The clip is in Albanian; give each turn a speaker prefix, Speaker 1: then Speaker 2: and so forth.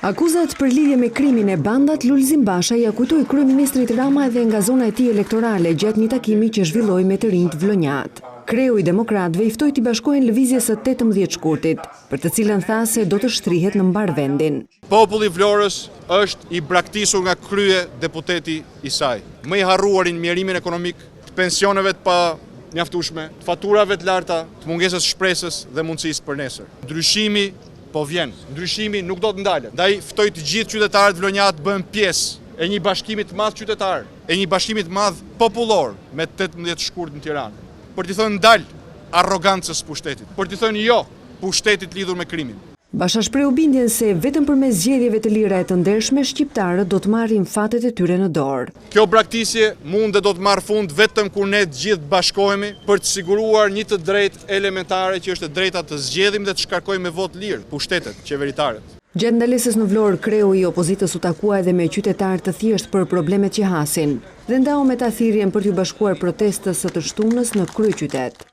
Speaker 1: Akuzat për lidhje me krimin e bandat, Lulzim Basha ja kujtoi kryeministrit Rama edhe nga zona e tij elektorale gjatë një takimi që zhvilloi me të rinjt Vlonjat. Kreu i Demokratëve i ftoi t'i bashkohen lëvizjes së 18 shkurtit, për të cilën tha se do të shtrihet në mbar vendin.
Speaker 2: Populli i Vlorës është i braktisur nga krye deputeti i saj. Më i harruarin mjerimin ekonomik, të pensioneve të pa mjaftueshme, të faturave të larta, të mungesës shpresës dhe mundësisë për nesër. Ndryshimi po vjen. Ndryshimi nuk do të ndalet. Ndaj ftoj të gjithë qytetarët vlonjat bëhen pjesë e një bashkimi të madh qytetar, e një bashkimi të madh popullor me 18 shkurt në Tiranë. Për t'i thënë ndal arrogancës pushtetit, për t'i thënë jo pushtetit lidhur me krimin.
Speaker 1: Basha shprehu bindjen se vetëm përmes zgjedhjeve të lira e të ndershme shqiptarët do të marrin fatet e tyre në dorë.
Speaker 2: Kjo braktisje mund dhe do të marrë fund vetëm kur ne të gjithë bashkohemi për të siguruar një të drejtë elementare që është e drejta të zgjedhim dhe të shkarkojmë me votë lirë pushtetet qeveritaret.
Speaker 1: Gjatë ndalesës në Vlorë, kreu i opozitës u takua edhe me qytetarë të thjeshtë për problemet që hasin dhe ndau me ta thirrjen për t'u bashkuar protestës së të shtunës në kryeqytet.